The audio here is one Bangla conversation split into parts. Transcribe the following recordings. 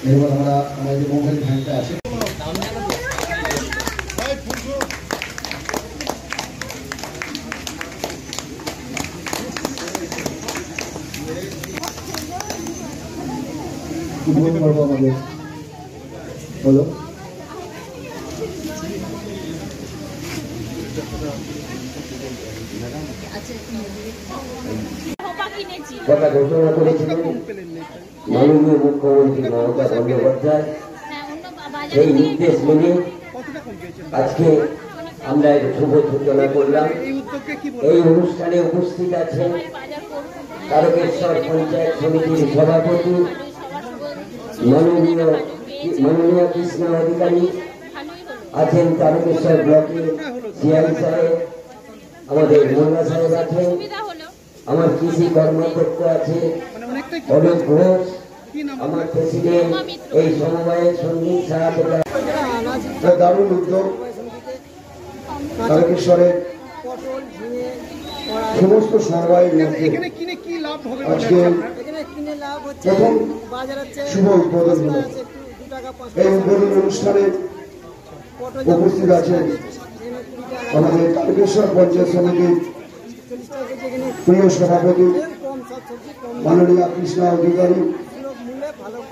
এবার আমরা আমাদের মোবাইল ভ্যানটা আছে আমাদের হলো কথা ঘোষণা করেছিলেন মাননীয় মুখ্যমন্ত্রী মমতা বন্দ্যোপাধ্যায়। সেই নির্দেশ মেনে আজকে আমরা এর শুভ সূচনা করলাম। এই অনুষ্ঠানে উপস্থিত আছেন তারকেশ্বর পঞ্চায়েত সমিতির সভাপতি মাননীয় কৃষ্ণ অধিকারী, আছেন তারকেশ্বর ব্লকের সিআই সাহেব, আমাদের মোল্লা সাহেব আছেন, আমার কৃষি কর্মাধ্যক্ষ আছে অলোক ঘোষ, আমার প্রেসিডেন্ট এই সমবায়ের সঙ্গীত সাহায্য। দারুণ উদ্যোগ তারকেশ্বরের সমস্ত সমবায়ের মধ্যে আজকে প্রথম শুভ উদ্বোধন হল। এই উদ্বোধন অনুষ্ঠানে উপস্থিত আছেন আমাদের তারকেশ্বর পঞ্চায়েত সমিতির প্রিয় সভাপতি মাননীয় কৃষ্ণ অধিকারী,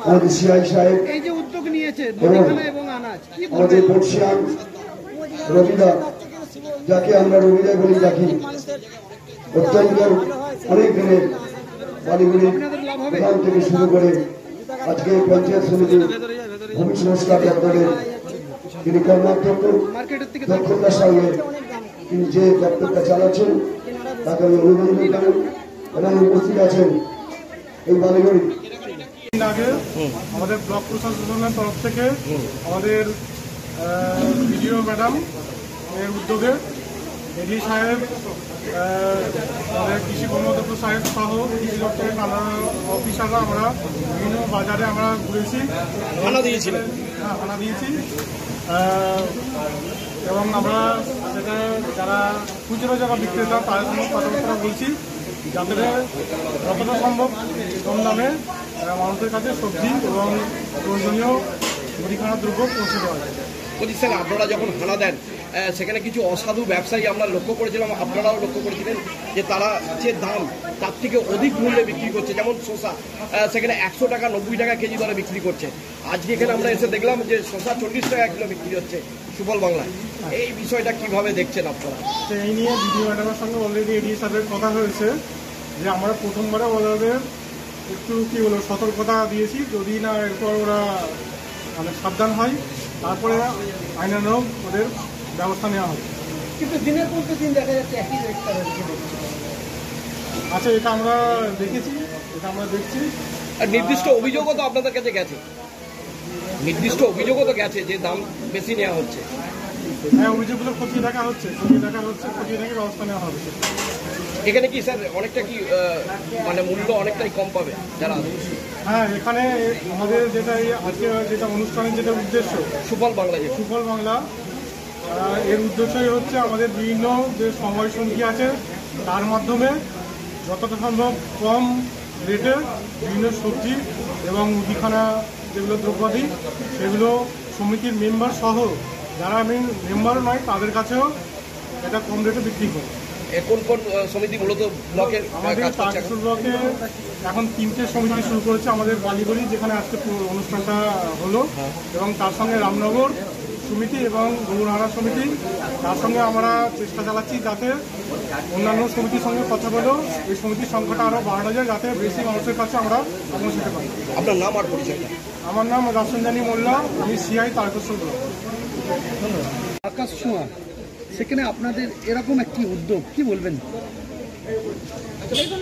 আমাদের সিআই সাহেব, আমাদের বর্ষিয়ান রবিদা, যাকে আমরা রবিদা বলে ডাকি, অত্যন্ত অনেক দিনের বাড়িগুলির প্রধান থেকে শুরু করে আজকে পঞ্চায়েত সমিতির ভূমি সংস্কার দপ্তরের তিনি কর্মাধ্যক্ষ, দক্ষতার সঙ্গে তিনি যে দপ্তরটা চালাচ্ছেন তাকে আমি অভিনন্দন জানাই এবং উপস্থিত আছেন এই বালিগুড়ি। আগে আমাদের ব্লক প্রশাসনের তরফ থেকে আমাদের বিডিও ম্যাডাম এর উদ্যোগে এডি সাহেব, আমাদের কৃষি কর্মদক্ষ সাহেব সহ কৃষি দপ্তরের নানা অফিসাররা আমরা বিভিন্ন বাজারে আমরা ঘুরেছি, হানা দিয়েছি এবং আমরা সেটা যারা খুচরো যারা বিক্রেতা তাদের সঙ্গে কথাবার্তা বলছি যাতে যতটা সম্ভব কম দামে মানুষের কাছে সবজি এবং প্রয়োজনীয় মুদিখানা দ্রব্য পৌঁছে দেওয়া যায়। বলছি স্যার, আপনারা যখন হানা দেন সেখানে কিছু অসাধু ব্যবসায়ী আমরা লক্ষ্য করেছিলাম, আপনারাও লক্ষ্য করেছিলেন যে তারা যে দাম তার থেকে অধিক মূল্যে বিক্রি করছে। যেমন শসা সেখানে 100 টাকা 90 টাকা কেজি দরে বিক্রি করছে। আজকে এখানে আমরা এসে দেখলাম যে শসা 40 টাকা কিলো বিক্রি হচ্ছে সুফল বাংলায়। এই বিষয়টা কিভাবে দেখছেন আপনারা? এই নিয়ে বিডিও ম্যাডামের সঙ্গে অলরেডি এডি সাহেবের কথা হয়েছে যে আমরা প্রথমবারে ওদের একটু কি বলবো সতর্কতা দিয়েছি, যদি না এরপর ওরা মানে সাবধান হয় তারপরে আইনানুগ ওদের ব্যবস্থা নেওয়া হবে। কিন্তু দিনের পর দিন দেখা যাচ্ছে একই আচ্ছা, এটা আমরা দেখেছি, এটা আমরা দেখছি। আর নির্দিষ্ট অভিযোগও তো আপনাদের কাছে গেছে, নির্দিষ্ট অভিযোগও তো গেছে যে দাম বেশি নেওয়া হচ্ছে। হ্যাঁ, অভিযোগগুলো খতিয়ে দেখা হচ্ছে, খতিয়ে দেখে ব্যবস্থা নেওয়া হবে। এখানে কি স্যার অনেকটা কি মানে মূল্য অনেকটাই কম পাবে যারা? হ্যাঁ, এখানে আমাদের যেটা আজকে যেটা অনুষ্ঠানের যেটা উদ্দেশ্য সুফল বাংলা, সুফল বাংলা এর উদ্দেশ্যই হচ্ছে আমাদের বিভিন্ন যে সময় সমিতি আছে তার মাধ্যমে যতটা সম্ভব কম রেটে বিভিন্ন সবজি এবং মুদিখানা যেগুলো দ্রব্যাদি সেগুলো সমিতির মেম্বার সহ যারা মেম্বারও নয় তাদের কাছেও এটা কম রেটে বিক্রি করে। কোন কোন সমিতি মূলত ব্লকের? আমাদের তারকেশ্বর ব্লকে এখন 3টে সমিতি শুরু করেছে। আমাদের বালিগুড়ি যেখানে আজকে অনুষ্ঠানটা হলো, এবং তার সঙ্গে রামনগর সমিতি এবং গৌরহারা সমিতি। তার সঙ্গে আমরা চেষ্টা চালাচ্ছি যাতে অন্যান্য সমিতির সঙ্গে কথা বলেও এই সমিতির সংখ্যাটা আরও বাড়ানো যায়, যাতে বেশি মানুষের কাছে আমরা পৌঁছাতে পারি। আপনার নাম আর পরিচয়টা? আমার নাম রাসনজানি মোল্লা, আমি সিআই তারকেশ্বর ব্লক। আকাশ ছোঁয়া, সেখানে আপনাদের এরকম একটি উদ্যোগ, কি বলবেন? দেখুন,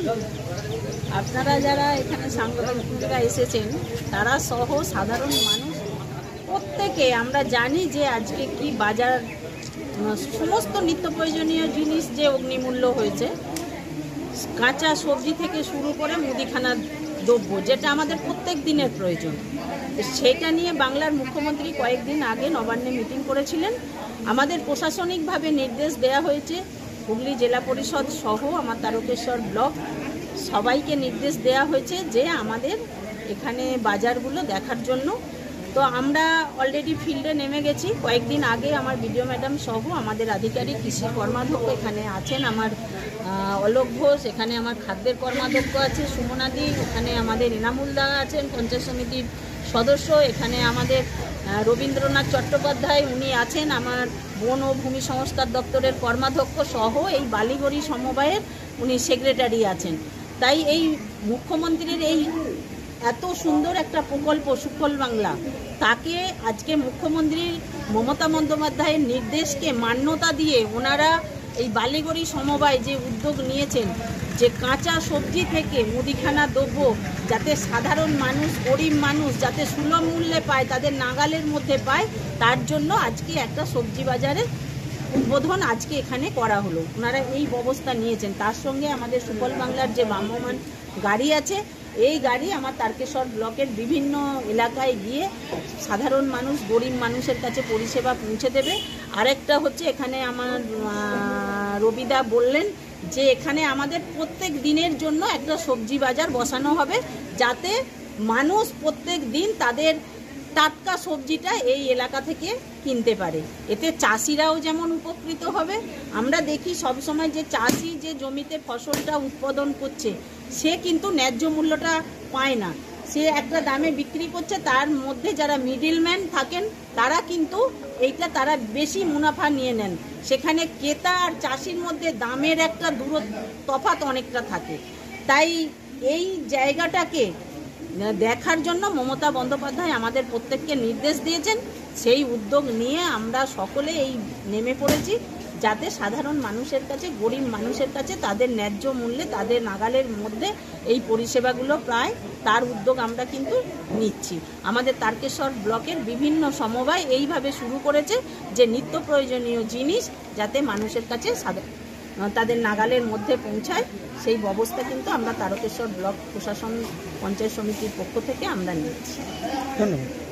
আপনারা যারা এখানে সাংবাদিকরা এসেছেন তারা সহ সাধারণ মানুষ প্রত্যেকে আমরা জানি যে আজকে কি বাজার সমস্ত নিত্য প্রয়োজনীয় জিনিস যে অগ্নিমূল্য হয়েছে, কাঁচা সবজি থেকে শুরু করে মুদিখানার দ্রব্য, যেটা আমাদের প্রত্যেক দিনের প্রয়োজন। সেটা নিয়ে বাংলার মুখ্যমন্ত্রী কয়েকদিন আগে নবান্নে মিটিং করেছিলেন। আমাদের প্রশাসনিকভাবে নির্দেশ দেওয়া হয়েছে, হুগলি জেলা পরিষদ সহ আমার তারকেশ্বর ব্লক সবাইকে নির্দেশ দেওয়া হয়েছে যে আমাদের এখানে বাজারগুলো দেখার জন্য। তো আমরা অলরেডি ফিল্ডে নেমে গেছি। কয়েকদিন আগে আমার বিডিও ম্যাডাম সহ আমাদের আধিকারিক, কৃষি কর্মাধ্যক্ষ এখানে আছেন, আমার অলোক ঘোষ, এখানে আমার খাদ্যের কর্মাধ্যক্ষ আছে সুমনাদি, এখানে আমাদের এনামুল দা আছেন পঞ্চায়েত সমিতির সদস্য, এখানে আমাদের রবীন্দ্রনাথ চট্টোপাধ্যায় উনি আছেন আমার বন ও ভূমি সংস্কার দপ্তরের কর্মাধ্যক্ষ সহ এই বালিগড়ি সমবায়ের উনি সেক্রেটারি আছেন। তাই এই মুখ্যমন্ত্রীর এই এত সুন্দর একটা প্রকল্প সুফল বাংলা, তাকে আজকে মুখ্যমন্ত্রী মমতা বন্দ্যোপাধ্যায়ের নির্দেশকে মান্যতা দিয়ে ওনারা এই বালিগড়ি সমবায় যে উদ্যোগ নিয়েছেন, যে কাঁচা সবজি থেকে মুদিখানা দ্রব্য যাতে সাধারণ মানুষ, গরিব মানুষ যাতে সুলভ মূল্যে পায়, তাদের নাগালের মধ্যে পায়, তার জন্য আজকে একটা সবজি বাজারের উদ্বোধন আজকে এখানে করা হলো। ওনারা এই ব্যবস্থা নিয়েছেন। তার সঙ্গে আমাদের সুফল বাংলার যে ভ্রাম্যমাণ গাড়ি আছে, এই গাড়ি আমার তারকেশ্বর ব্লকের বিভিন্ন এলাকায় গিয়ে সাধারণ মানুষ, গরিব মানুষের কাছে পরিষেবা পৌঁছে দেবে। আরেকটা হচ্ছে এখানে আমার রবিদা বললেন যে এখানে আমাদের প্রত্যেক দিনের জন্য একটা সবজি বাজার বসানো হবে, যাতে মানুষ প্রত্যেক দিন তাদের টাটকা সবজিটা এই এলাকা থেকে কিনতে পারে। এতে চাষিরাও যেমন উপকৃত হবে। আমরা দেখি সবসময় যে চাষি যে জমিতে ফসলটা উৎপাদন করছে সে কিন্তু ন্যায্য মূল্যটা পায় না, সে একটা দামে বিক্রি করছে, তার মধ্যে যারা মিডলম্যান থাকেন তারা কিন্তু এইটা তারা বেশি মুনাফা নিয়ে নেন। সেখানে ক্রেতা আর চাষির মধ্যে দামের একটা তফাৎ অনেকটা থাকে। তাই এই জায়গাটাকে দেখার জন্য মমতা বন্দ্যোপাধ্যায় আমাদের প্রত্যেককে নির্দেশ দিয়েছেন। সেই উদ্যোগ নিয়ে আমরা সকলে এই নেমে পড়েছি, যাতে সাধারণ মানুষের কাছে, গরিব মানুষের কাছে তাদের ন্যায্য মূল্যে, তাদের নাগালের মধ্যে এই পরিষেবাগুলো প্রায়, তার উদ্যোগ আমরা কিন্তু নিচ্ছি। আমাদের তারকেশ্বর ব্লকের বিভিন্ন সমবায় এইভাবে শুরু করেছে যে নিত্য প্রয়োজনীয় জিনিস যাতে মানুষের কাছে তাদের নাগালের মধ্যে পৌঁছায়, সেই ব্যবস্থা কিন্তু আমরা তারকেশ্বর ব্লক প্রশাসন পঞ্চায়েত সমিতির পক্ষ থেকে আমরা নিচ্ছি। ধন্যবাদ।